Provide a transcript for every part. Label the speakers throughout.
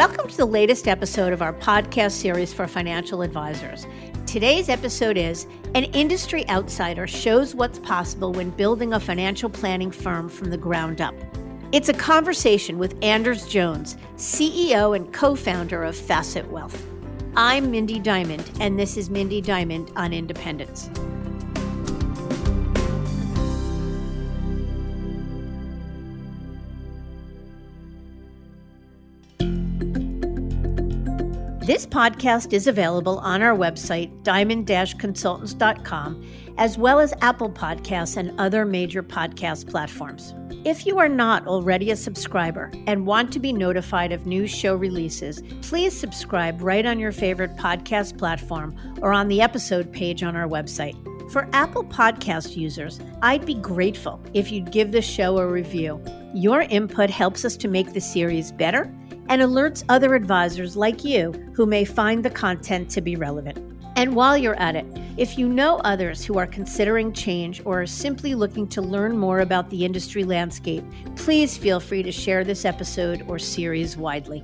Speaker 1: Welcome to the latest episode of our podcast series for financial advisors. Today's episode is An Industry Outsider Shows What's Possible When Building a Financial Planning Firm from the Ground Up. It's a conversation with Anders Jones, CEO and co-founder of Facet Wealth. I'm Mindy Diamond, and this is Mindy Diamond on Independence. This podcast is available on our website, www.diamondconsultantscomp17238, as well as Apple Podcasts and other major podcast platforms. If you are not already a subscriber and want to be notified of new show releases, please subscribe right on your favorite podcast platform or on the episode page on our website. For Apple Podcast users, I'd be grateful if you'd give the show a review. Your input helps us to make the series better and alerts other advisors like you who may find the content to be relevant. And while you're at it, if you know others who are considering change or are simply looking to learn more about the industry landscape, please feel free to share this episode or series widely.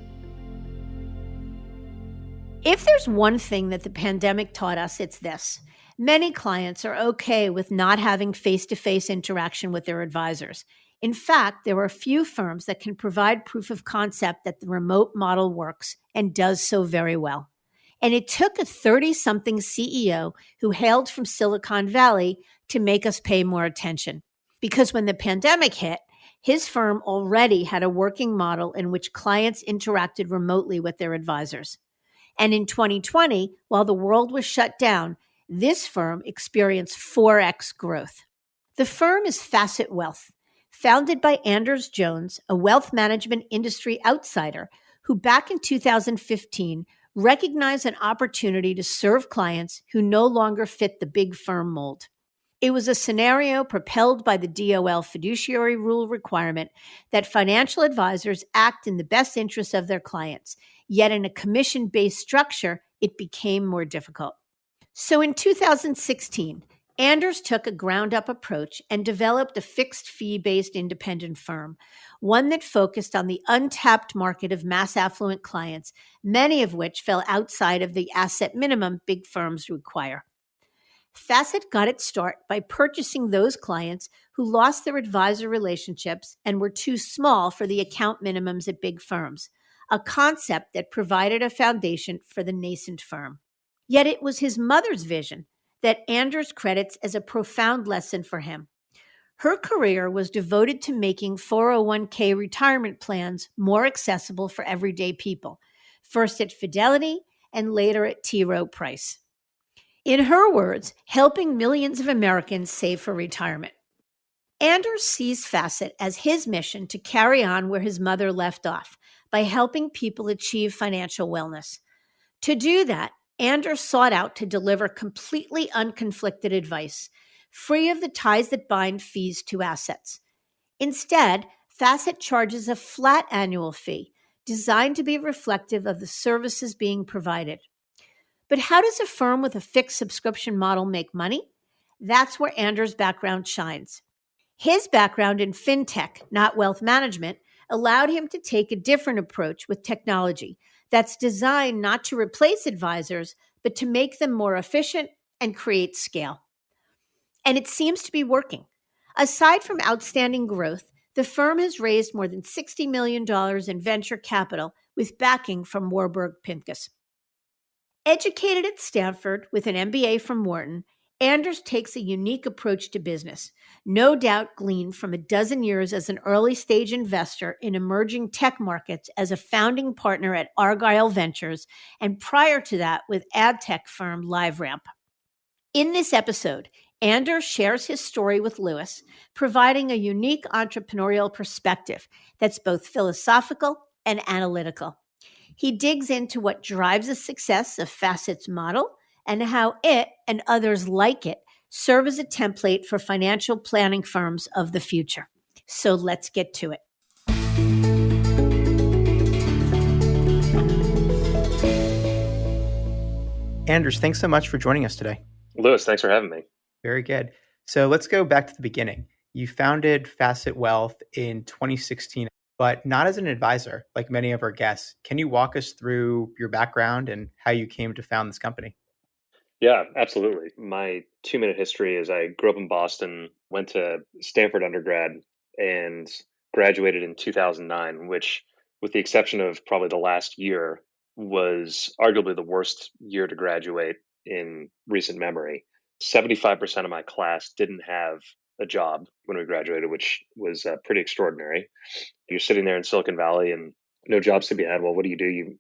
Speaker 1: If there's one thing that the pandemic taught us, it's this. Many clients are okay with not having face-to-face interaction with their advisors. In fact, there are a few firms that can provide proof of concept that the remote model works and does so very well. And it took a 30-something CEO who hailed from Silicon Valley to make us pay more attention. Because when the pandemic hit, his firm already had a working model in which clients interacted remotely with their advisors. And in 2020, while the world was shut down, this firm experienced 4x growth. The firm is Facet Wealth, founded by Anders Jones, a wealth management industry outsider who back in 2015 recognized an opportunity to serve clients who no longer fit the big firm mold. It was a scenario propelled by the DOL fiduciary rule requirement that financial advisors act in the best interest of their clients, yet in a commission-based structure, it became more difficult. So in 2016, Anders took a ground-up approach and developed a fixed fee-based independent firm, one that focused on the untapped market of mass affluent clients, many of which fell outside of the asset minimum big firms require. Facet got its start by purchasing those clients who lost their advisor relationships and were too small for the account minimums at big firms, a concept that provided a foundation for the nascent firm. Yet it was his mother's vision that Anders credits as a profound lesson for him. Her career was devoted to making 401k retirement plans more accessible for everyday people, first at Fidelity and later at T. Rowe Price. In her words, helping millions of Americans save for retirement. Anders sees Facet as his mission to carry on where his mother left off by helping people achieve financial wellness. To do that, Anders sought out to deliver completely unconflicted advice, free of the ties that bind fees to assets. Instead, Facet charges a flat annual fee designed to be reflective of the services being provided. But how does a firm with a fixed subscription model make money? That's where Anders' background shines. His background in fintech, not wealth management, allowed him to take a different approach with technology that's designed not to replace advisors, but to make them more efficient and create scale. And it seems to be working. Aside from outstanding growth, the firm has raised more than $60 million in venture capital with backing from Warburg Pincus. Educated at Stanford with an MBA from Wharton, Anders takes a unique approach to business, no doubt gleaned from a dozen years as an early-stage investor in emerging tech markets as a founding partner at Argyle Ventures, and prior to that with ad tech firm LiveRamp. In this episode, Anders shares his story with Lewis, providing a unique entrepreneurial perspective that's both philosophical and analytical. He digs into what drives the success of Facet's model and how it and others like it serve as a template for financial planning firms of the future. So let's get to it.
Speaker 2: Anders, thanks so much for joining us today.
Speaker 3: Lewis, thanks for having me.
Speaker 2: Very good. So let's go back to the beginning. You founded Facet Wealth in 2016. but not as an advisor like many of our guests. Can you walk us through your background and how you came to found this company?
Speaker 3: Yeah, absolutely. My 2 minute history is I grew up in Boston, went to Stanford undergrad, and graduated in 2009, which, with the exception of probably the last year, was arguably the worst year to graduate in recent memory. 75% of my class didn't have a job when we graduated, which was pretty extraordinary. You're sitting there in Silicon Valley and no jobs to be had. Well, what do? You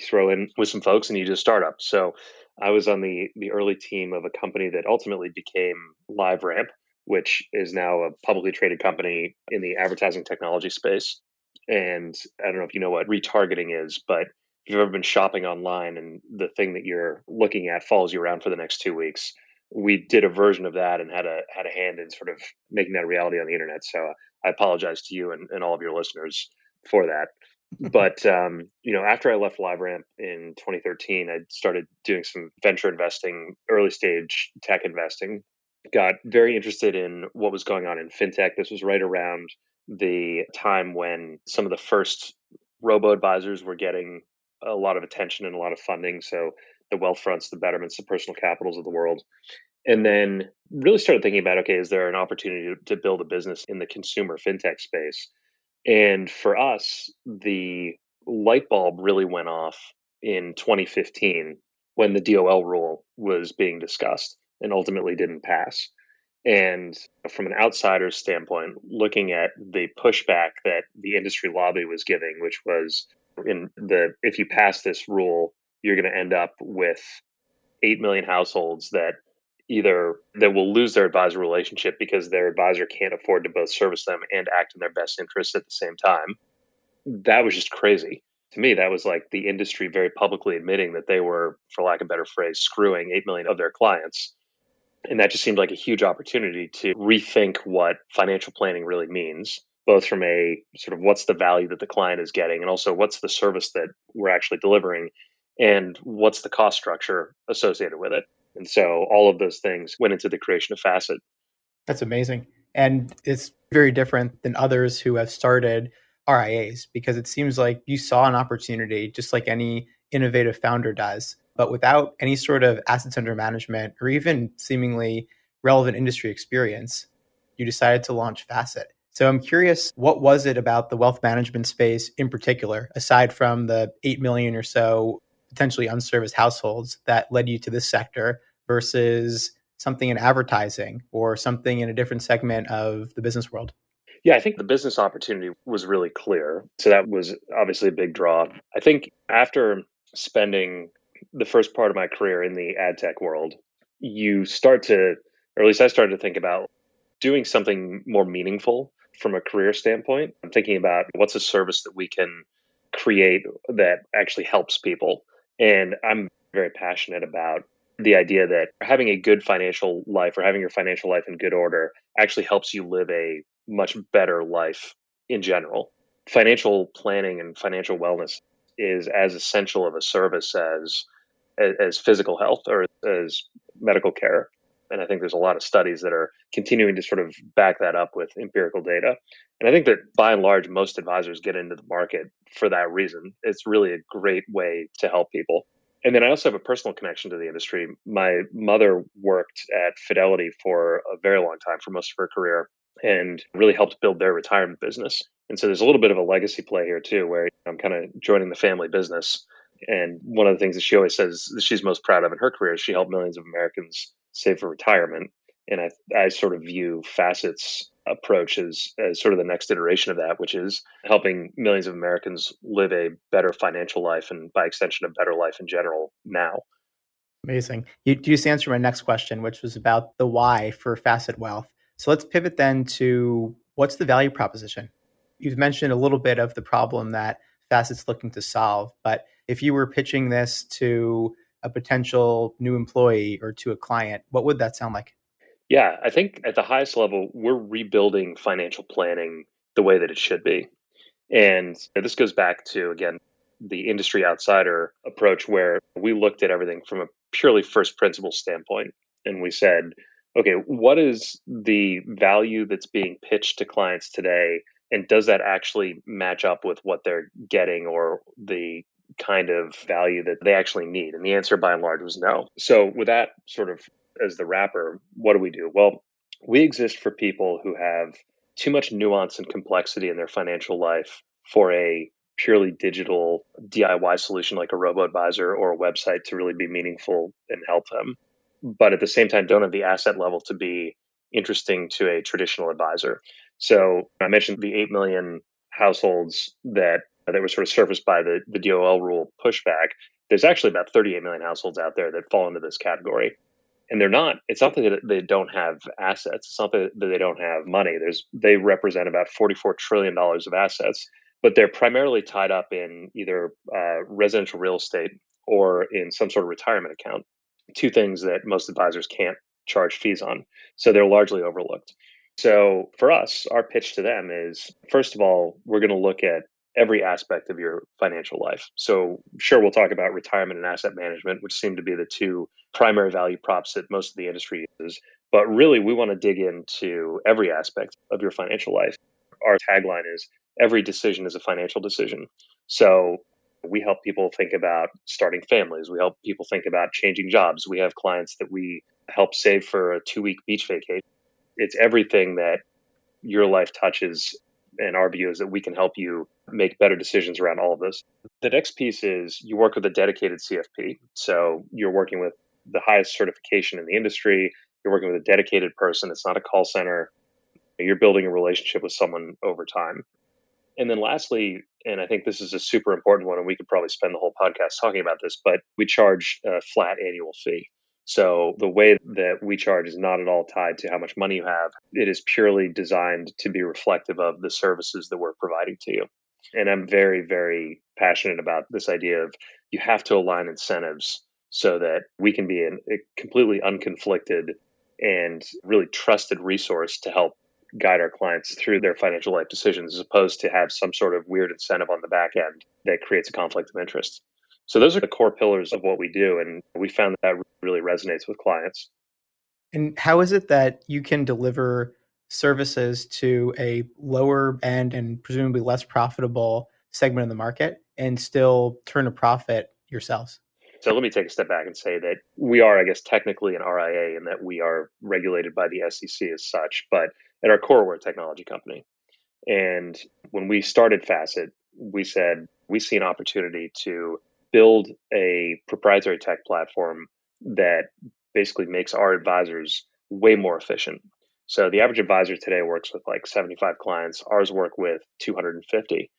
Speaker 3: throw in with some folks and you do a startup. So I was on the early team of a company that ultimately became LiveRamp, which is now a publicly traded company in the advertising technology space. And I don't know if you know what retargeting is, but if you've ever been shopping online and the thing that you're looking at follows you around for the next 2 weeks, we did a version of that and had a hand in sort of making that a reality on the internet. So I apologize to you and all of your listeners for that. But after I left LiveRamp in 2013, I started doing some venture investing, early stage tech investing. Got very interested in what was going on in fintech. This was right around the time when some of the first robo advisors were getting a lot of attention and a lot of funding. So the Wealthfronts, the Betterments, the Personal Capitals of the world, and then really started thinking about, okay, is there an opportunity to build a business in the consumer fintech space? And for us, the light bulb really went off in 2015 when the DOL rule was being discussed and ultimately didn't pass. And from an outsider's standpoint, looking at the pushback that the industry lobby was giving, which was if you pass this rule, you're going to end up with 8 million households that will lose their advisor relationship because their advisor can't afford to both service them and act in their best interests at the same time. That was just crazy. To me, that was like the industry very publicly admitting that they were, for lack of a better phrase, screwing 8 million of their clients. And that just seemed like a huge opportunity to rethink what financial planning really means, both from a sort of what's the value that the client is getting, and also what's the service that we're actually delivering, and what's the cost structure associated with it. And so all of those things went into the creation of Facet.
Speaker 2: That's amazing. And it's very different than others who have started RIAs because it seems like you saw an opportunity just like any innovative founder does, but without any sort of assets under management or even seemingly relevant industry experience, you decided to launch Facet. So I'm curious, what was it about the wealth management space in particular, aside from the 8 million or so potentially unserviced households that led you to this sector versus something in advertising or something in a different segment of the business world?
Speaker 3: Yeah, I think the business opportunity was really clear. So that was obviously a big draw. I think after spending the first part of my career in the ad tech world, you start to, or at least I started to think about doing something more meaningful from a career standpoint. I'm thinking about what's a service that we can create that actually helps people. And I'm very passionate about the idea that having a good financial life or having your financial life in good order actually helps you live a much better life in general. Financial planning and financial wellness is as essential of a service as physical health or as medical care. And I think there's a lot of studies that are continuing to sort of back that up with empirical data. And I think that by and large, most advisors get into the market for that reason. It's really a great way to help people. And then I also have a personal connection to the industry. My mother worked at Fidelity for a very long time, for most of her career, and really helped build their retirement business. And so there's a little bit of a legacy play here too, where I'm kind of joining the family business. And one of the things that she always says that she's most proud of in her career is she helped millions of Americans save for retirement. And I sort of view Facet's approach as sort of the next iteration of that, which is helping millions of Americans live a better financial life and by extension, a better life in general now.
Speaker 2: Amazing. You just answered my next question, which was about the why for Facet Wealth. So let's pivot then to what's the value proposition? You've mentioned a little bit of the problem that Facet's looking to solve, but if you were pitching this to a potential new employee or to a client, what would that sound like?
Speaker 3: Yeah, I think at the highest level, we're rebuilding financial planning the way that it should be. And this goes back to, again, the industry outsider approach where we looked at everything from a purely first principles standpoint. And we said, okay, what is the value that's being pitched to clients today And does that actually match up with what they're getting or the kind of value that they actually need? And the answer by and large was no. So, with that sort of as the wrapper, what do we do? Well, we exist for people who have too much nuance and complexity in their financial life for a purely digital DIY solution like a robo advisor or a website to really be meaningful and help them. But at the same time, don't have the asset level to be interesting to a traditional advisor. So I mentioned the 8 million households that were sort of surfaced by the DOL rule pushback. There's actually about 38 million households out there that fall into this category. And it's not that they don't have assets. It's not that they don't have money. They represent about $44 trillion of assets, but they're primarily tied up in either residential real estate or in some sort of retirement account. Two things that most advisors can't charge fees on. So they're largely overlooked. So for us, our pitch to them is, first of all, we're going to look at every aspect of your financial life. So sure, we'll talk about retirement and asset management, which seem to be the two primary value props that most of the industry uses. But really, we want to dig into every aspect of your financial life. Our tagline is every decision is a financial decision. So we help people think about starting families. We help people think about changing jobs. We have clients that we help save for a 2-week beach vacation. It's everything that your life touches. And our view is that we can help you make better decisions around all of this. The next piece is you work with a dedicated CFP. So you're working with the highest certification in the industry. You're working with a dedicated person. It's not a call center. You're building a relationship with someone over time. And then lastly, and I think this is a super important one, and we could probably spend the whole podcast talking about this, but we charge a flat annual fee. So the way that we charge is not at all tied to how much money you have. It is purely designed to be reflective of the services that we're providing to you. And I'm very, very passionate about this idea of you have to align incentives so that we can be a completely unconflicted and really trusted resource to help guide our clients through their financial life decisions, as opposed to have some sort of weird incentive on the back end that creates a conflict of interest. So those are the core pillars of what we do. And we found that really resonates with clients.
Speaker 2: And how is it that you can deliver services to a lower end and presumably less profitable segment of the market and still turn a profit yourselves?
Speaker 3: So let me take a step back and say that we are, I guess, technically an RIA and that we are regulated by the SEC as such. But at our core, we're a technology company. And when we started Facet, we said we see an opportunity to build a proprietary tech platform that basically makes our advisors way more efficient. So the average advisor today works with like 75 clients. Ours work with 250.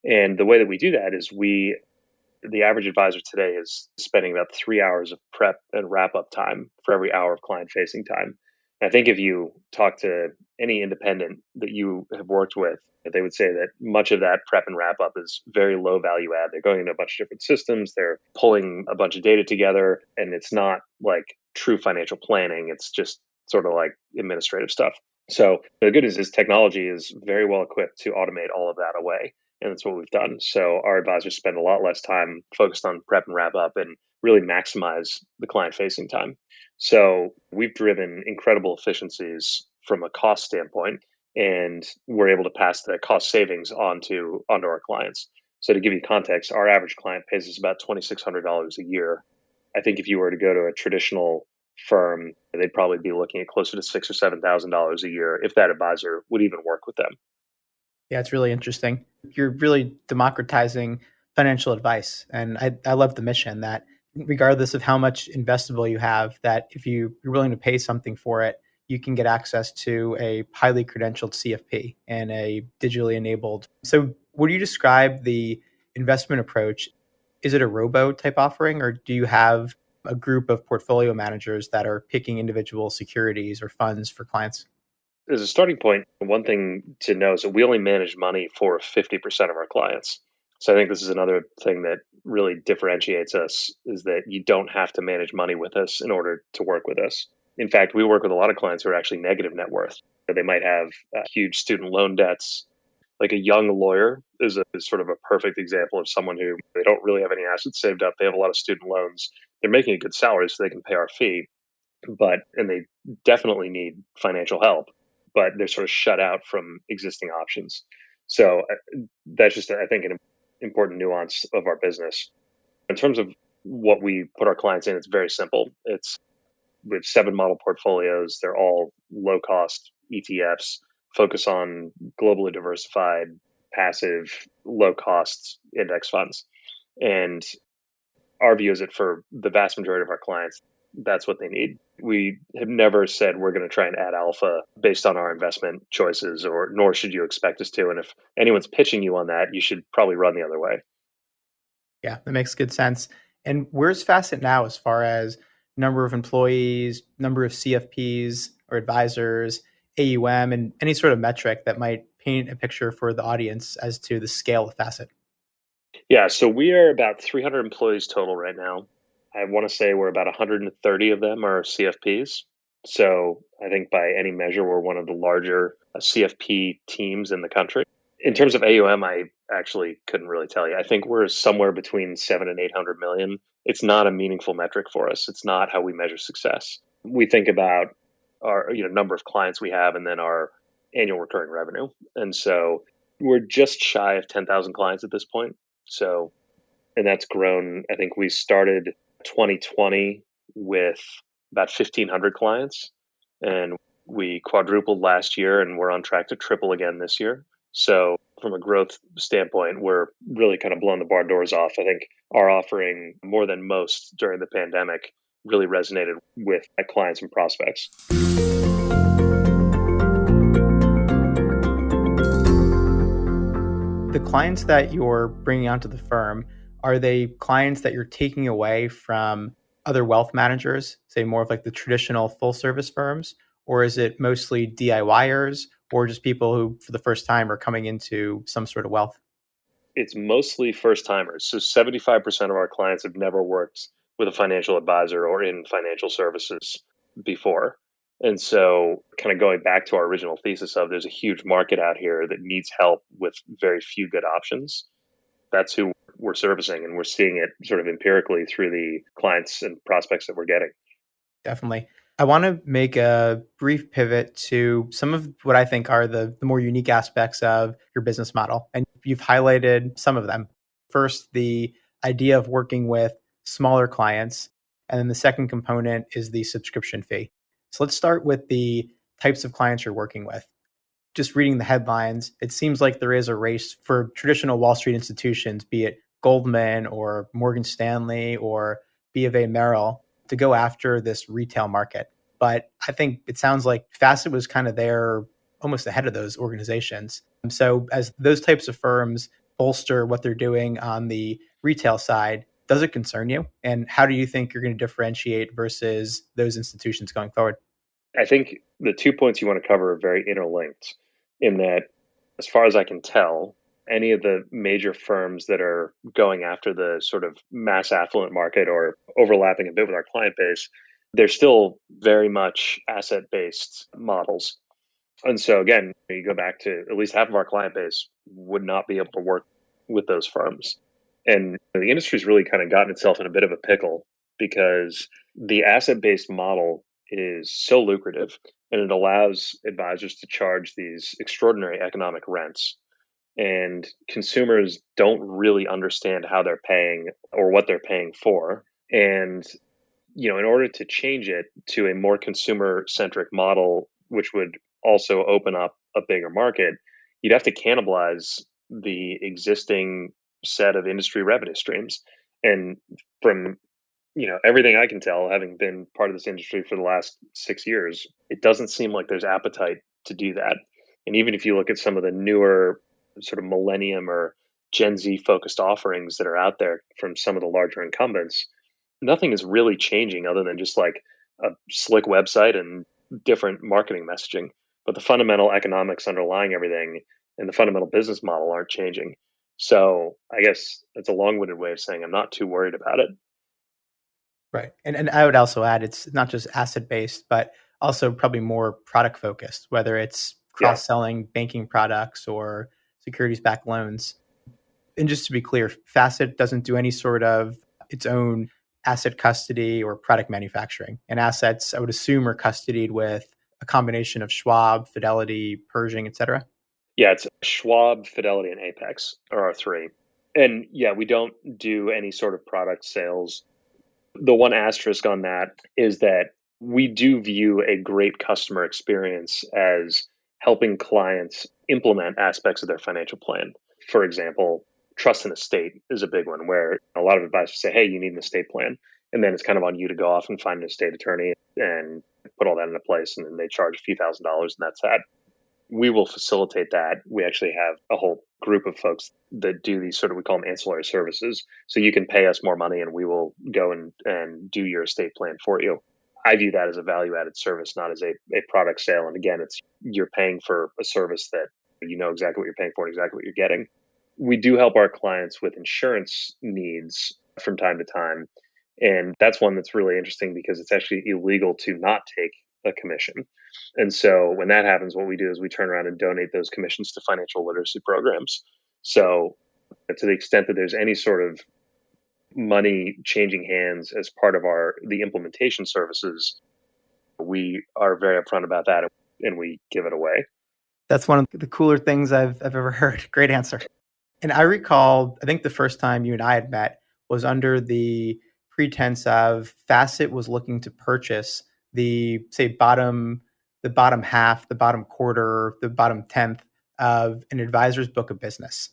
Speaker 3: And the way that we do that is the average advisor today is spending about 3 hours of prep and wrap up time for every hour of client facing time. And I think if you talk to any independent that you have worked with, they would say that much of that prep and wrap up is very low value add. They're going into a bunch of different systems, they're pulling a bunch of data together, and it's not like true financial planning. It's just sort of like administrative stuff. So the good news is technology is very well equipped to automate all of that away. And that's what we've done. So our advisors spend a lot less time focused on prep and wrap up and really maximize the client facing time. So we've driven incredible efficiencies from a cost standpoint, and we're able to pass the cost savings onto our clients. So to give you context, our average client pays us about $2,600 a year. I think if you were to go to a traditional firm, they'd probably be looking at closer to $6,000 or $7,000 a year if that advisor would even work with them.
Speaker 2: Yeah, it's really interesting. You're really democratizing financial advice. And I love the mission that regardless of how much investable you have, that if you're willing to pay something for it, you can get access to a highly credentialed CFP and a digitally enabled. So would you describe the investment approach? Is it a robo type offering, or do you have a group of portfolio managers that are picking individual securities or funds for clients?
Speaker 3: As a starting point, one thing to know is that we only manage money for 50% of our clients. So I think this is another thing that really differentiates us, is that you don't have to manage money with us in order to work with us. In fact, we work with a lot of clients who are actually negative net worth. They might have huge student loan debts. Like a young lawyer is sort of a perfect example of someone who they don't really have any assets saved up. They have a lot of student loans. They're making a good salary so they can pay our fee, and they definitely need financial help, but they're sort of shut out from existing options. So that's just, I think, an important nuance of our business. In terms of what we put our clients in, it's very simple. We have 7 model portfolios. They're all low cost ETFs, focus on globally diversified, passive, low cost index funds. And our view is that for the vast majority of our clients, that's what they need. We have never said we're going to try and add alpha based on our investment choices, or nor should you expect us to. And if anyone's pitching you on that, you should probably run the other way.
Speaker 2: Yeah, that makes good sense. And where's Facet now as far as number of employees, number of CFPs or advisors, AUM, and any sort of metric that might paint a picture for the audience as to the scale of Facet?
Speaker 3: Yeah, so we are about 300 employees total right now. I want to say we're about 130 of them are CFPs. So I think by any measure, we're one of the larger CFP teams in the country. In terms of AUM, I actually couldn't really tell you. I think we're somewhere between 7 and 800 million. It's not a meaningful metric for us. It's not how we measure success. We think about our number of clients we have and then our annual recurring revenue. And so we're just shy of 10,000 clients at this point. So, and that's grown. I think we started 2020 with about 1,500 clients, and we quadrupled last year, and we're on track to triple again this year. So, from a growth standpoint, we're really kind of blowing the barn doors off. I think our offering, more than most during the pandemic, really resonated with my clients and prospects.
Speaker 2: The clients that you're bringing onto the firm, are they clients that you're taking away from other wealth managers, say more of like the traditional full service firms? Or is it mostly DIYers or just people who for the first time are coming into some sort of wealth?
Speaker 3: It's mostly first timers. So 75% of our clients have never worked with a financial advisor or in financial services before. And so, kind of going back to our original thesis of there's a huge market out here that needs help with very few good options. That's who we're servicing, and we're seeing it sort of empirically through the clients and prospects that we're getting.
Speaker 2: Definitely. I want to make a brief pivot to some of what I think are the more unique aspects of your business model. And you've highlighted some of them. First, the idea of working with smaller clients. And then the second component is the subscription fee. So let's start with the types of clients you're working with. Just reading the headlines, it seems like there is a race for traditional Wall Street institutions, be it Goldman or Morgan Stanley or B of A Merrill, to go after this retail market. But I think it sounds like Facet was kind of there almost ahead of those organizations. So as those types of firms bolster what they're doing on the retail side, does it concern you? And how do you think you're going to differentiate versus those institutions going forward?
Speaker 3: I think the 2 points you want to cover are very interlinked in that, as far as I can tell, any of the major firms that are going after the sort of mass affluent market or overlapping a bit with our client base, they're still very much asset based models. And so, again, you go back to at least half of our client base would not be able to work with those firms. And the industry's really kind of gotten itself in a bit of a pickle because the asset based model is so lucrative and it allows advisors to charge these extraordinary economic rents. And consumers don't really understand how they're paying or what they're paying for. And in order to change it to a more consumer centric model, which would also open up a bigger market, you'd have to cannibalize the existing set of industry revenue streams. And from everything I can tell, having been part of this industry for the last 6 years, it doesn't seem like there's appetite to do that. And even if you look at some of the newer sort of millennium or Gen Z focused offerings that are out there from some of the larger incumbents, nothing is really changing other than just like a slick website and different marketing messaging. But the fundamental economics underlying everything and the fundamental business model aren't changing. So I guess that's a long-winded way of saying I'm not too worried about it.
Speaker 2: Right. And I would also add it's not just asset based, but also probably more product focused, whether it's
Speaker 3: Yeah.
Speaker 2: cross selling banking products or securities backed loans. And just to be clear, Facet doesn't do any sort of its own asset custody or product manufacturing. And assets, I would assume, are custodied with a combination of Schwab, Fidelity, Pershing, et cetera.
Speaker 3: Yeah, it's Schwab, Fidelity, and Apex are our three. And yeah, we don't do any sort of product sales. The one asterisk on that is that we do view a great customer experience as helping clients implement aspects of their financial plan. For example, trust and estate is a big one where a lot of advisors say, hey, you need an estate plan. And then it's kind of on you to go off and find an estate attorney and put all that into place. And then they charge a few $1,000s, and that's that. We will facilitate that. We actually have a whole group of folks that do these sort of, we call them ancillary services. So you can pay us more money and we will go and do your estate plan for you. I view that as a value added service, not as a product sale. And again, it's you're paying for a service that you know exactly what you're paying for and exactly what you're getting. We do help our clients with insurance needs from time to time. And that's one that's really interesting because it's actually illegal to not take a commission. And so when that happens, what we do is we turn around and donate those commissions to financial literacy programs. So to the extent that there's any sort of money changing hands as part of the implementation services, we are very upfront about that and we give it away.
Speaker 2: That's one of the cooler things I've ever heard. Great answer. And I recall, I think the first time you and I had met was under the pretense of Facet was looking to purchase the, say, the bottom half, the bottom quarter, the bottom 10th of an advisor's book of business.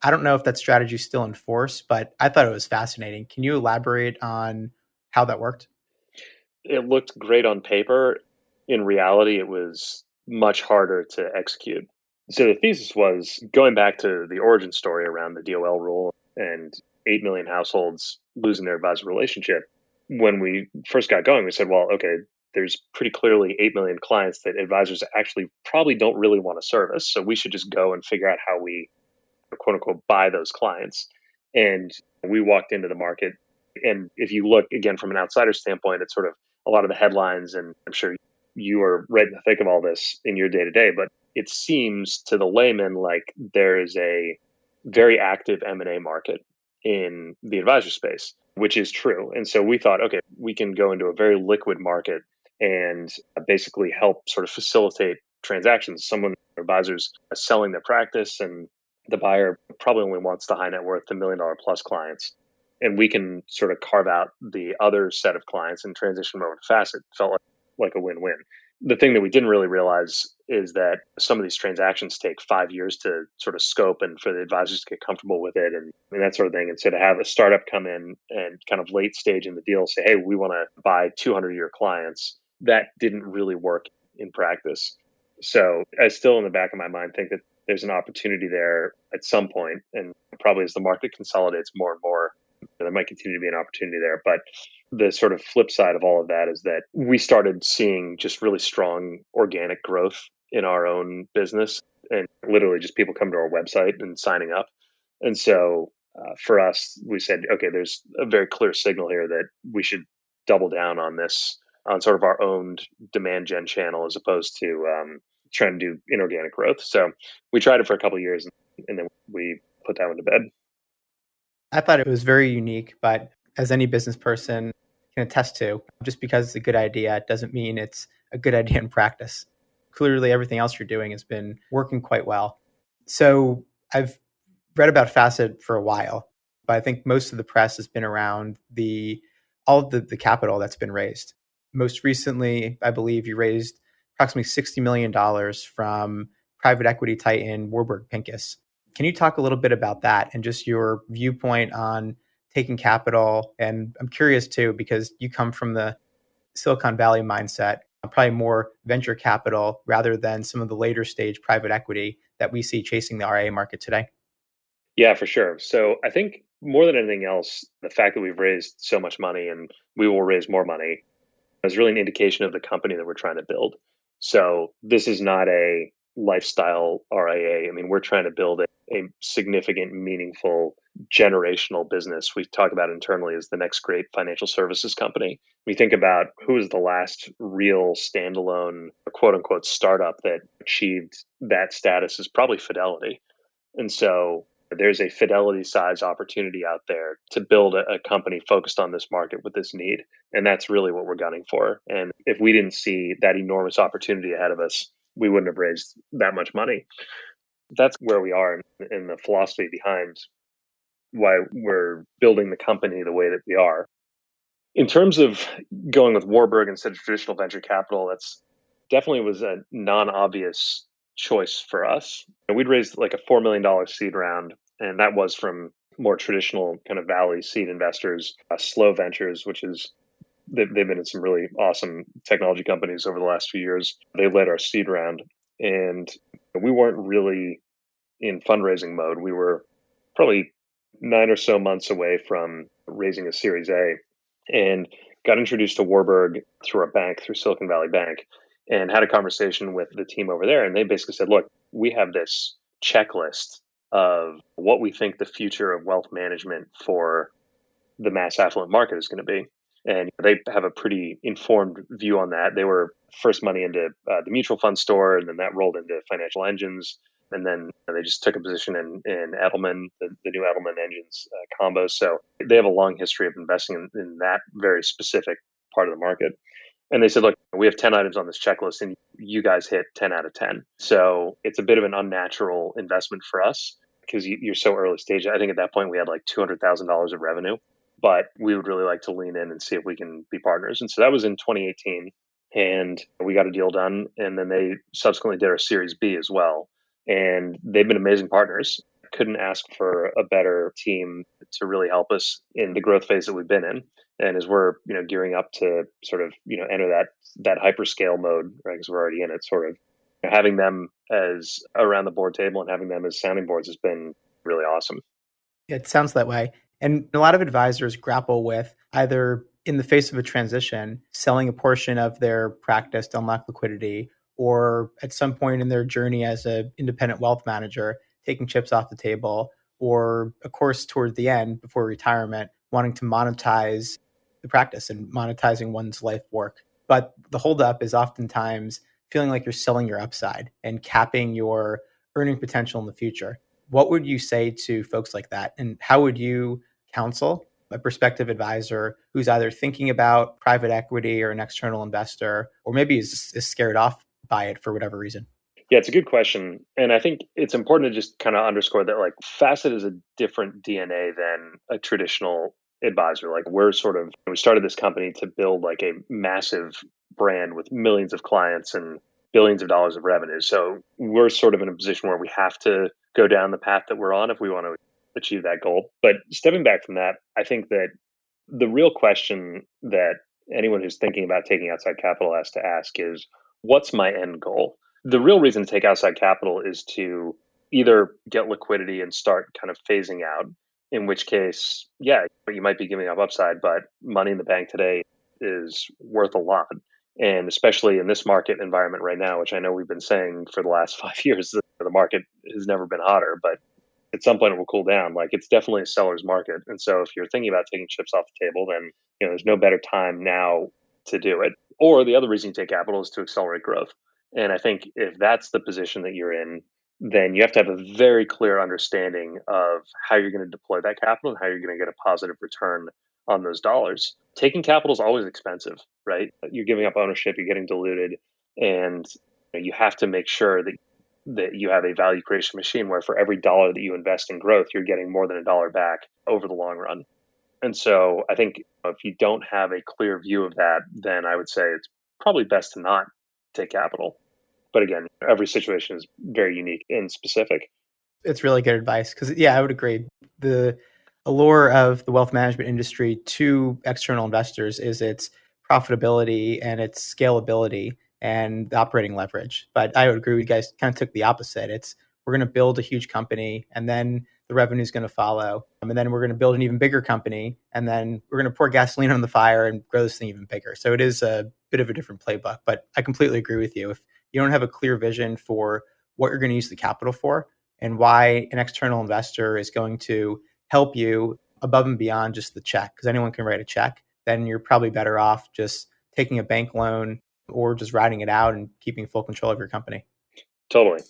Speaker 2: I don't know if that strategy is still in force, but I thought it was fascinating. Can you elaborate on how that worked?
Speaker 3: It looked great on paper. In reality, it was much harder to execute. So the thesis was going back to the origin story around the DOL rule and 8 million households losing their advisor relationship. When we first got going, we said, well, okay, there's pretty clearly 8 million clients that advisors actually probably don't really want to service. So we should just go and figure out how we, quote unquote, buy those clients. And we walked into the market. And if you look again from an outsider standpoint, it's sort of a lot of the headlines, and I'm sure you are right in the thick of all this in your day to day, but it seems to the layman like there is a very active M&A market in the advisor space, which is true. And so we thought, okay, we can go into a very liquid market and basically help sort of facilitate transactions. Someone, advisors selling their practice, and the buyer probably only wants the high net worth, the $1 million plus clients. And we can sort of carve out the other set of clients and transition them over to Facet. Felt like a win-win. The thing that we didn't really realize is that some of these transactions take 5 years to sort of scope and for the advisors to get comfortable with it and that sort of thing. And so to have a startup come in and kind of late stage in the deal say, hey, we want to buy 200-year clients, that didn't really work in practice. So I still in the back of my mind think that there's an opportunity there at some point, and probably as the market consolidates more and more, there might continue to be an opportunity there. But the sort of flip side of all of that is that we started seeing just really strong organic growth in our own business, and literally just people come to our website and signing up. And so for us, we said, okay, there's a very clear signal here that we should double down on this, on sort of our own demand gen channel as opposed to trying to do inorganic growth. So we tried it for a couple of years and then we put that one to bed.
Speaker 2: I thought it was very unique, but as any business person can attest to, just because it's a good idea doesn't mean it's a good idea in practice. Clearly, everything else you're doing has been working quite well. So I've read about Facet for a while, but I think most of the press has been around all of the capital that's been raised. Most recently, I believe you raised approximately $60 million from private equity titan Warburg Pincus. Can you talk a little bit about that and just your viewpoint on taking capital? And I'm curious too, because you come from the Silicon Valley mindset, probably more venture capital rather than some of the later stage private equity that we see chasing the RIA market today.
Speaker 3: Yeah, for sure. So I think more than anything else, the fact that we've raised so much money and we will raise more money is really an indication of the company that we're trying to build. So this is not a lifestyle RIA. I mean, we're trying to build a significant, meaningful, generational business. We talk about internally as the next great financial services company. We think about who was the last real standalone, quote unquote, startup that achieved that status is probably Fidelity. And so there's a Fidelity size opportunity out there to build a company focused on this market with this need. And that's really what we're gunning for. And if we didn't see that enormous opportunity ahead of us, we wouldn't have raised that much money. that's where we are in the philosophy behind why we're building the company the way that we are. In terms of going with Warburg instead of traditional venture capital, that's definitely was a non-obvious choice for us. And we'd raised like a $4 million seed round, and that was from more traditional kind of Valley seed investors, Slow Ventures, which is they've been in some really awesome technology companies over the last few years. They led our seed round, and we weren't really in fundraising mode. We were probably 9 or so months away from raising a Series A, and got introduced to Warburg through our bank, through Silicon Valley Bank, and had a conversation with the team over there. And they basically said, look, we have this checklist of what we think the future of wealth management for the mass affluent market is going to be. And they have a pretty informed view on that. They were first money into the mutual fund store, and then that rolled into financial engines. And then they just took a position in Edelman, the new Edelman engines combo. So they have a long history of investing in that very specific part of the market. And they said, look, we have 10 items on this checklist, and you guys hit 10 out of 10. So it's a bit of an unnatural investment for us because you're so early stage. I think at that point we had like $200,000 of revenue, but we would really like to lean in and see if we can be partners. And so that was in 2018, and we got a deal done. And then they subsequently did our Series B as well. And they've been amazing partners. Couldn't ask for a better team to really help us in the growth phase that we've been in. And as we're gearing up to sort of enter that hyperscale mode, right? Because we're already in it, sort of having them as around the board table and having them as sounding boards has been really awesome.
Speaker 2: It sounds that way. And a lot of advisors grapple with either in the face of a transition, selling a portion of their practice to unlock liquidity, or at some point in their journey as an independent wealth manager, taking chips off the table, or of course, toward the end, before retirement, wanting to monetize the practice and monetizing one's life work. But the holdup is oftentimes feeling like you're selling your upside and capping your earning potential in the future. What would you say to folks like that? And how would you counsel a prospective advisor who's either thinking about private equity or an external investor, or maybe is scared off by it for whatever reason?
Speaker 3: Yeah, it's a good question. And I think it's important to just kind of underscore that like Facet is a different DNA than a traditional advisor. Like we started this company to build like a massive brand with millions of clients and billions of dollars of revenue. So we're sort of in a position where we have to go down the path that we're on if we want to achieve that goal. But stepping back from that, I think that the real question that anyone who's thinking about taking outside capital has to ask is, what's my end goal? The real reason to take outside capital is to either get liquidity and start kind of phasing out, in which case, yeah, you might be giving up upside, but money in the bank today is worth a lot. And especially in this market environment right now, which I know we've been saying for the last 5 years, the market has never been hotter, but at some point it will cool down. Like it's definitely a seller's market. And so if you're thinking about taking chips off the table, then there's no better time now to do it. Or the other reason you take capital is to accelerate growth. And I think if that's the position that you're in, then you have to have a very clear understanding of how you're going to deploy that capital and how you're going to get a positive return on those dollars. Taking capital is always expensive, right? You're giving up ownership, you're getting diluted, and you have to make sure that you have a value creation machine where for every dollar that you invest in growth, you're getting more than a dollar back over the long run. And so I think if you don't have a clear view of that, then I would say it's probably best to not take capital. But again, every situation is very unique and specific.
Speaker 2: It's really good advice because, yeah, I would agree. The allure of the wealth management industry to external investors is its profitability and its scalability and the operating leverage. But I would agree with you guys kind of took the opposite. It's we're going to build a huge company and then the revenue is going to follow. And then we're going to build an even bigger company and then we're going to pour gasoline on the fire and grow this thing even bigger. So it is a bit of a different playbook, but I completely agree with you. If you don't have a clear vision for what you're going to use the capital for and why an external investor is going to help you above and beyond just the check, because anyone can write a check, then you're probably better off just taking a bank loan or just riding it out and keeping full control of your company.
Speaker 3: Totally.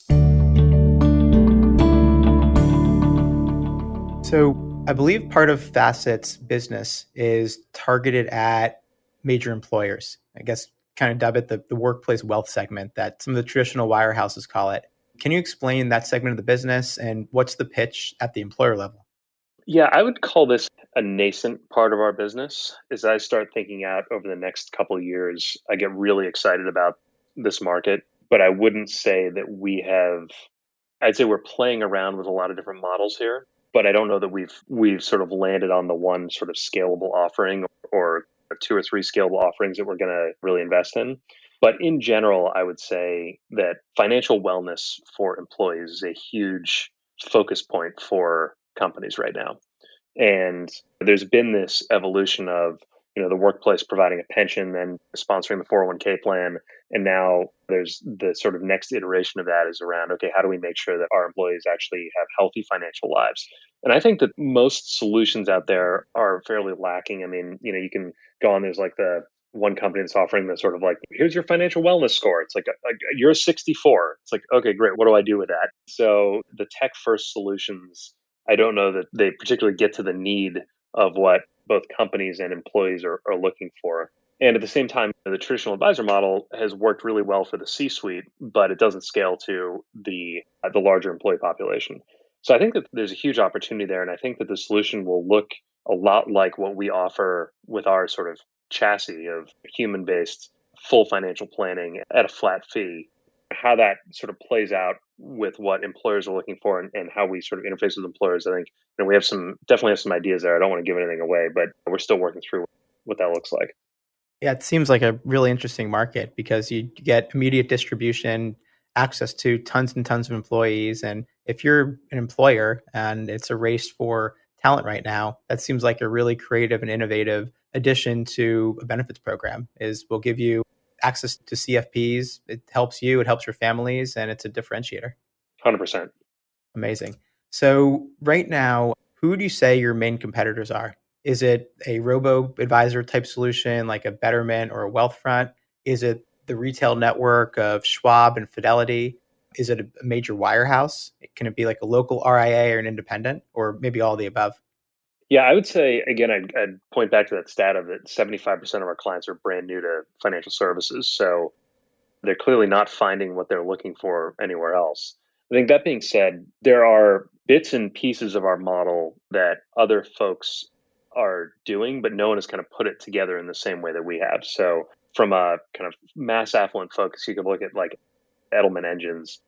Speaker 2: So I believe part of Facet's business is targeted at major employers. I guess kind of dub it the workplace wealth segment that some of the traditional wirehouses call it. Can you explain that segment of the business and what's the pitch at the employer level?
Speaker 3: Yeah, I would call this a nascent part of our business. As I start thinking out over the next couple of years, I get really excited about this market, but I wouldn't say that I'd say we're playing around with a lot of different models here, but I don't know that we've sort of landed on the one sort of scalable offering or two or three scalable offerings that we're going to really invest in. But in general, I would say that financial wellness for employees is a huge focus point for companies right now. And there's been this evolution of, the workplace providing a pension and sponsoring the 401k plan. And now there's the sort of next iteration of that is around, okay, how do we make sure that our employees actually have healthy financial lives? And I think that most solutions out there are fairly lacking. I mean, you can go on, there's like the one company that's offering the sort of like, here's your financial wellness score. It's like, you're a 64. It's like, okay, great. What do I do with that? So the tech first solutions, I don't know that they particularly get to the need of what both companies and employees are looking for. And at the same time, the traditional advisor model has worked really well for the C-suite, but it doesn't scale to the larger employee population. So I think that there's a huge opportunity there, and I think that the solution will look a lot like what we offer with our sort of chassis of human-based full financial planning at a flat fee. How that sort of plays out with what employers are looking for and how we sort of interface with employers, I think we definitely have some ideas there. I don't want to give anything away, but we're still working through what that looks like.
Speaker 2: Yeah, it seems like a really interesting market because you get immediate distribution, access to tons and tons of employees. And if you're an employer and it's a race for talent right now, that seems like a really creative and innovative addition to a benefits program is we'll give you access to CFPs. It helps you, it helps your families, and it's a differentiator.
Speaker 3: 100%.
Speaker 2: Amazing. So right now, who would you say your main competitors are? Is it a robo-advisor type solution like a Betterment or a Wealthfront? Is it the retail network of Schwab and Fidelity? Is it a major wirehouse? Can it be like a local RIA or an independent, or maybe all the above?
Speaker 3: Yeah, I would say, again, I'd point back to that stat of that 75% of our clients are brand new to financial services. So they're clearly not finding what they're looking for anywhere else. I think that being said, there are bits and pieces of our model that other folks are doing, but no one has kind of put it together in the same way that we have. So from a kind of mass affluent focus, you could look at like Edelman engines,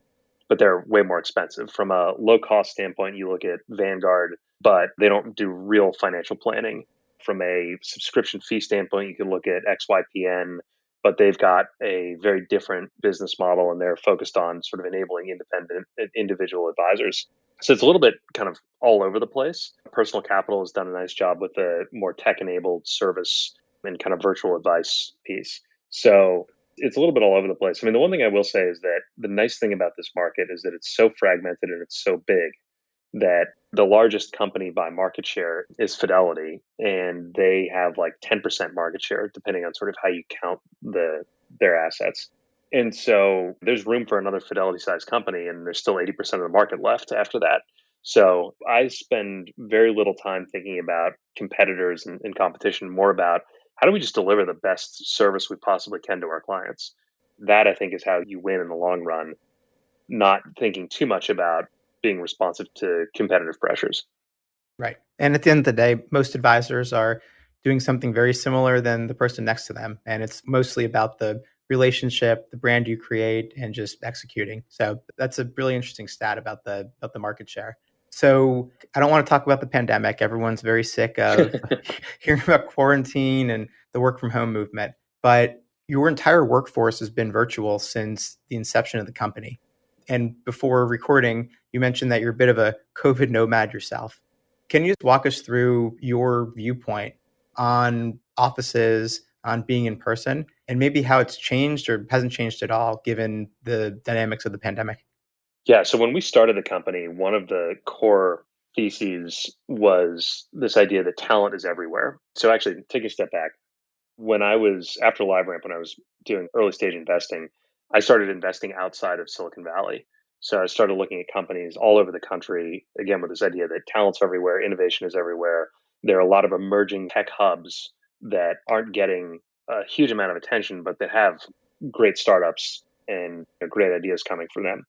Speaker 3: but they're way more expensive. From a low cost standpoint, you look at Vanguard, but they don't do real financial planning. From a subscription fee standpoint, you can look at XYPN, but they've got a very different business model and they're focused on sort of enabling independent individual advisors. So it's a little bit kind of all over the place. Personal Capital has done a nice job with the more tech enabled service and kind of virtual advice piece. So it's a little bit all over the place. I mean, the one thing I will say is that the nice thing about this market is that it's so fragmented and it's so big that the largest company by market share is Fidelity, and they have like 10% market share, depending on sort of how you count their assets. And so there's room for another Fidelity sized company, and there's still 80% of the market left after that. So I spend very little time thinking about competitors and competition, more about how do we just deliver the best service we possibly can to our clients. That I think is how you win in the long run, not thinking too much about being responsive to competitive pressures.
Speaker 2: Right. And at the end of the day, most advisors are doing something very similar than the person next to them. And it's mostly about the relationship, the brand you create, and just executing. So that's a really interesting stat about the market share. So I don't want to talk about the pandemic. Everyone's very sick of hearing about quarantine and the work from home movement. But your entire workforce has been virtual since the inception of the company. And before recording, you mentioned that you're a bit of a COVID nomad yourself. Can you just walk us through your viewpoint on offices, on being in person, and maybe how it's changed or hasn't changed at all given the dynamics of the pandemic?
Speaker 3: Yeah. So when we started the company, one of the core theses was this idea that talent is everywhere. So actually, take a step back. When I was after LiveRamp, when I was doing early stage investing, I started investing outside of Silicon Valley. So I started looking at companies all over the country, again, with this idea that talent's everywhere, innovation is everywhere. There are a lot of emerging tech hubs that aren't getting a huge amount of attention, but that have great startups and great ideas coming from them.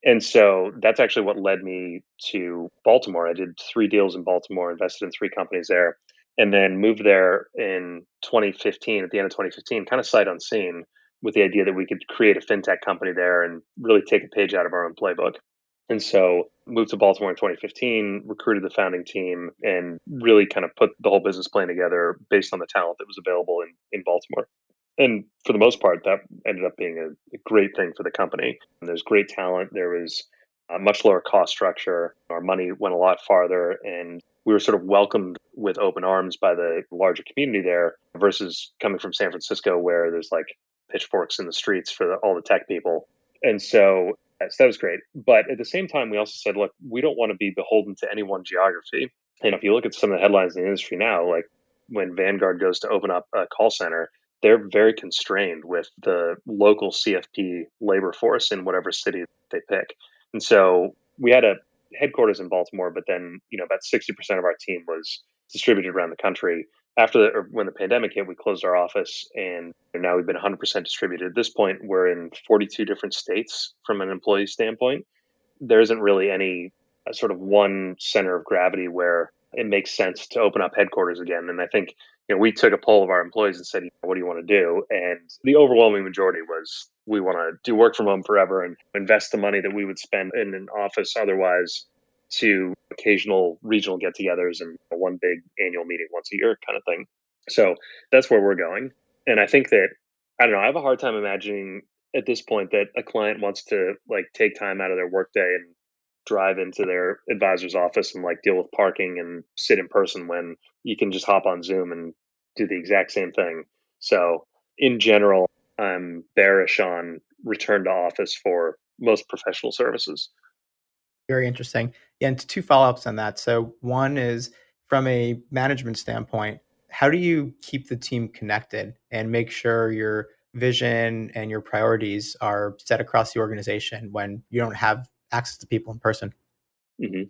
Speaker 3: And so that's actually what led me to Baltimore. I did 3 deals in Baltimore, invested in 3 companies there, and then moved there in 2015, at the end of 2015, kind of sight unseen, with the idea that we could create a fintech company there and really take a page out of our own playbook. And so moved to Baltimore in 2015, recruited the founding team, and really kind of put the whole business plan together based on the talent that was available in Baltimore. And for the most part, that ended up being a great thing for the company. And there's great talent. There was a much lower cost structure. Our money went a lot farther, and we were sort of welcomed with open arms by the larger community there versus coming from San Francisco, where there's like pitchforks in the streets for all the tech people. And so that was great. But at the same time, we also said, look, we don't want to be beholden to any one geography. And if you look at some of the headlines in the industry now, like when Vanguard goes to open up a call center, they're very constrained with the local CFP labor force in whatever city they pick. And so we had a headquarters in Baltimore, but then, about 60% of our team was distributed around the country. When the pandemic hit, we closed our office, and now we've been 100% distributed. At this point, we're in 42 different states from an employee standpoint. There isn't really any sort of one center of gravity where it makes sense to open up headquarters again. And I think, we took a poll of our employees and said, what do you want to do? And the overwhelming majority was, we want to do work from home forever and invest the money that we would spend in an office otherwise to occasional regional get-togethers and one big annual meeting once a year kind of thing. So that's where we're going. And I think that, I don't know, I have a hard time imagining at this point that a client wants to take time out of their workday and drive into their advisor's office and deal with parking and sit in person when you can just hop on Zoom and do the exact same thing. So in general, I'm bearish on return to office for most professional services.
Speaker 2: Very interesting. Yeah, and two follow-ups on that. So one is from a management standpoint, how do you keep the team connected and make sure your vision and your priorities are set across the organization when you don't have access to people in person?
Speaker 3: Mm-hmm.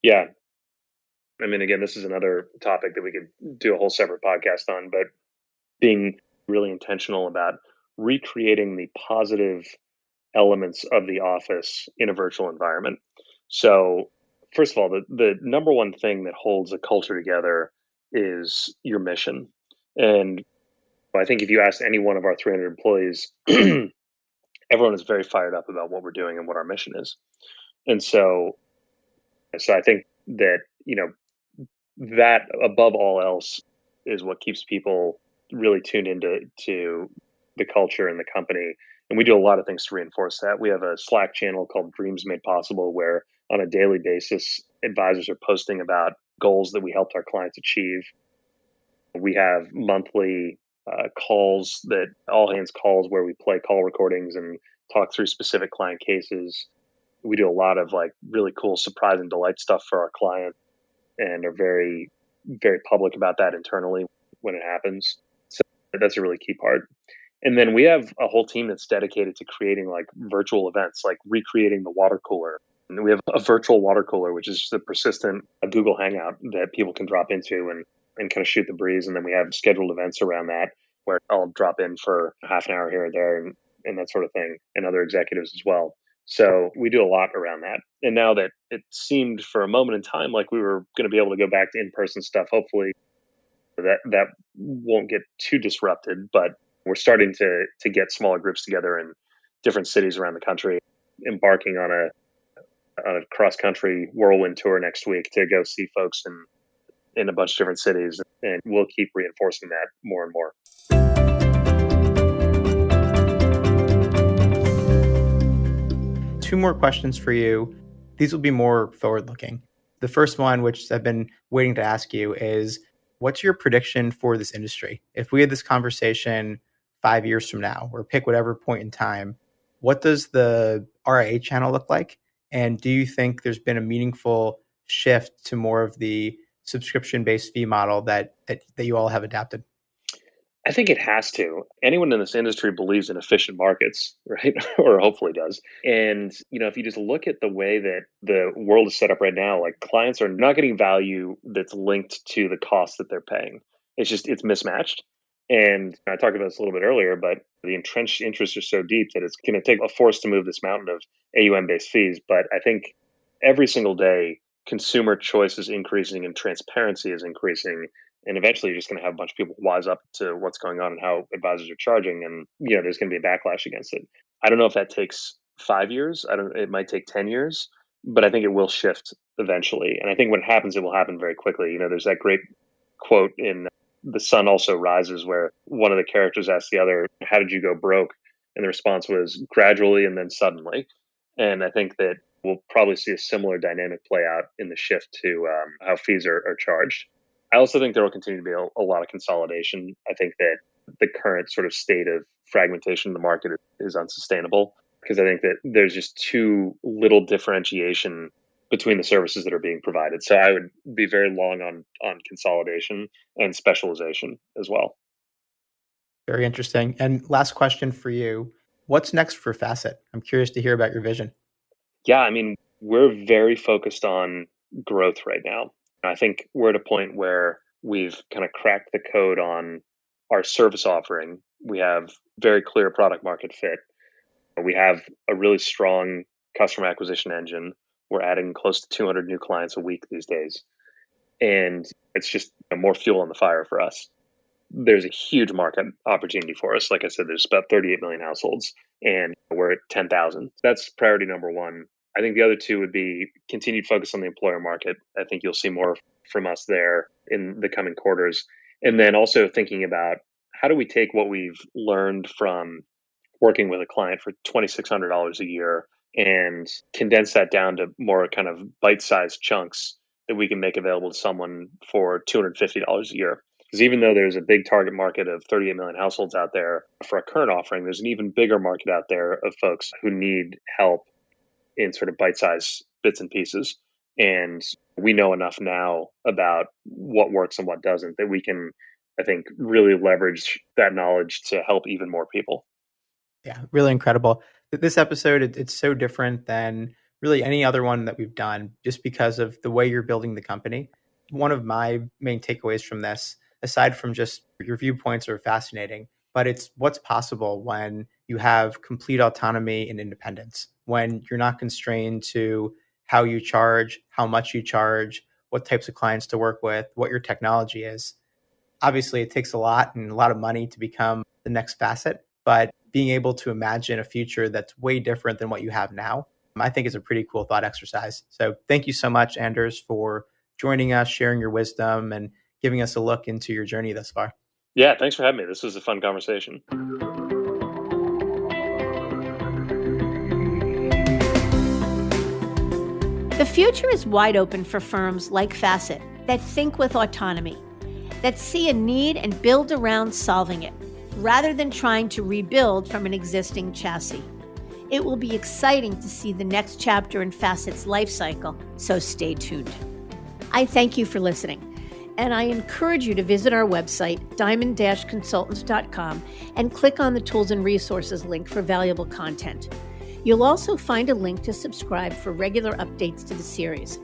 Speaker 3: Yeah. I mean, again, this is another topic that we could do a whole separate podcast on, but being really intentional about recreating the positive elements of the office in a virtual environment. So, first of all, the number one thing that holds a culture together is your mission. And I think if you ask any one of our 300 employees, everyone is very fired up about what we're doing and what our mission is. And so I think that, that above all else is what keeps people really tuned into the culture and the company. And we do a lot of things to reinforce that. We have a Slack channel called Dreams Made Possible, where on a daily basis, advisors are posting about goals that we helped our clients achieve. We have monthly calls, that all hands calls, where we play call recordings and talk through specific client cases. We do a lot of really cool surprise and delight stuff for our clients, and are very, very public about that internally when it happens. So that's a really key part. And then we have a whole team that's dedicated to creating virtual events, like recreating the water cooler. And we have a virtual water cooler, which is just a persistent Google Hangout that people can drop into and kind of shoot the breeze. And then we have scheduled events around that where I'll drop in for half an hour here or there and that sort of thing, and other executives as well. So we do a lot around that. And now that it seemed for a moment in time like we were going to be able to go back to in-person stuff, hopefully that won't get too disrupted. But we're starting to get smaller groups together in different cities around the country, embarking on a cross-country whirlwind tour next week to go see folks in a bunch of different cities. And we'll keep reinforcing that more and more.
Speaker 2: Two more questions for you. These will be more forward-looking. The first one, which I've been waiting to ask you, is what's your prediction for this industry? If we had this conversation 5 years from now, or pick whatever point in time, what does the RIA channel look like? And do you think there's been a meaningful shift to more of the subscription-based fee model that you all have adapted?
Speaker 3: I think it has to. Anyone in this industry believes in efficient markets, right? Or hopefully does. And, if you just look at the way that the world is set up right now, clients are not getting value that's linked to the cost that they're paying. It's mismatched. And I talked about this a little bit earlier, but the entrenched interests are so deep that it's going to take a force to move this mountain of AUM-based fees. But I think every single day, consumer choice is increasing and transparency is increasing. And eventually, you're just going to have a bunch of people wise up to what's going on and how advisors are charging. And, there's going to be a backlash against it. I don't know if that takes 5 years. It might take 10 years, but I think it will shift eventually. And I think when it happens, it will happen very quickly. There's that great quote in The Sun Also Rises where one of the characters asks the other, "How did you go broke?" And the response was gradually and then suddenly. And I think that we'll probably see a similar dynamic play out in the shift to how fees are charged. I also think there will continue to be a lot of consolidation. I think that the current sort of state of fragmentation in the market is unsustainable because I think that there's just too little differentiation between the services that are being provided. So I would be very long on consolidation and specialization as well.
Speaker 2: Very interesting. And last question for you. What's next for Facet? I'm curious to hear about your vision.
Speaker 3: Yeah, I mean, we're very focused on growth right now. I think we're at a point where we've kind of cracked the code on our service offering. We have very clear product market fit. We have a really strong customer acquisition engine. We're adding close to 200 new clients a week these days. And it's just more fuel on the fire for us. There's a huge market opportunity for us. Like I said, there's about 38 million households and we're at 10,000. That's priority number one. I think the other two would be continued focus on the employer market. I think you'll see more from us there in the coming quarters. And then also thinking about how do we take what we've learned from working with a client for $2,600 a year and condense that down to more kind of bite-sized chunks that we can make available to someone for $250 a year. Because even though there's a big target market of 38 million households out there for our current offering, there's an even bigger market out there of folks who need help in sort of bite-sized bits and pieces. And we know enough now about what works and what doesn't that we can, I think, really leverage that knowledge to help even more people.
Speaker 2: Yeah, really incredible. This episode, it's so different than really any other one that we've done just because of the way you're building the company. One of my main takeaways from this, aside from just your viewpoints are fascinating, but it's what's possible when you have complete autonomy and independence, when you're not constrained to how you charge, how much you charge, what types of clients to work with, what your technology is. Obviously, it takes a lot and a lot of money to become the next Facet, but being able to imagine a future that's way different than what you have now, I think is a pretty cool thought exercise. So thank you so much, Anders, for joining us, sharing your wisdom, and giving us a look into your journey thus far.
Speaker 3: Yeah, thanks for having me. This was a fun conversation.
Speaker 1: The future is wide open for firms like Facet that think with autonomy, that see a need and build around solving it, rather than trying to rebuild from an existing chassis. It will be exciting to see the next chapter in Facet's life cycle, so stay tuned. I thank you for listening, and I encourage you to visit our website, diamond-consultants.com, and click on the Tools and Resources link for valuable content. You'll also find a link to subscribe for regular updates to the series.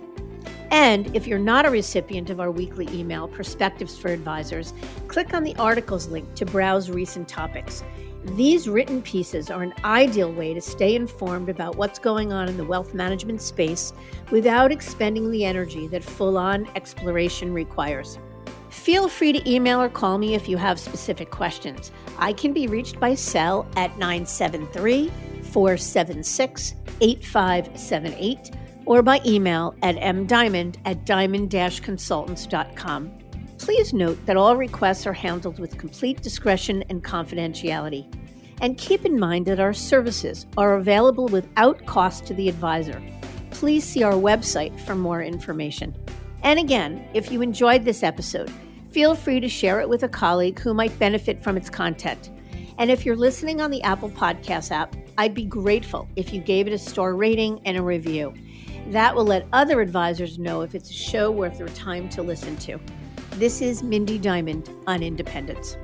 Speaker 1: And if you're not a recipient of our weekly email, Perspectives for Advisors, click on the articles link to browse recent topics. These written pieces are an ideal way to stay informed about what's going on in the wealth management space without expending the energy that full-on exploration requires. Feel free to email or call me if you have specific questions. I can be reached by cell at 973-476-8578 or by email at mdiamond@diamond-consultants.com. Please note that all requests are handled with complete discretion and confidentiality. And keep in mind that our services are available without cost to the advisor. Please see our website for more information. And again, if you enjoyed this episode, feel free to share it with a colleague who might benefit from its content. And if you're listening on the Apple Podcast app, I'd be grateful if you gave it a star rating and a review. That will let other advisors know if it's a show worth their time to listen to. This is Mindy Diamond on Independence.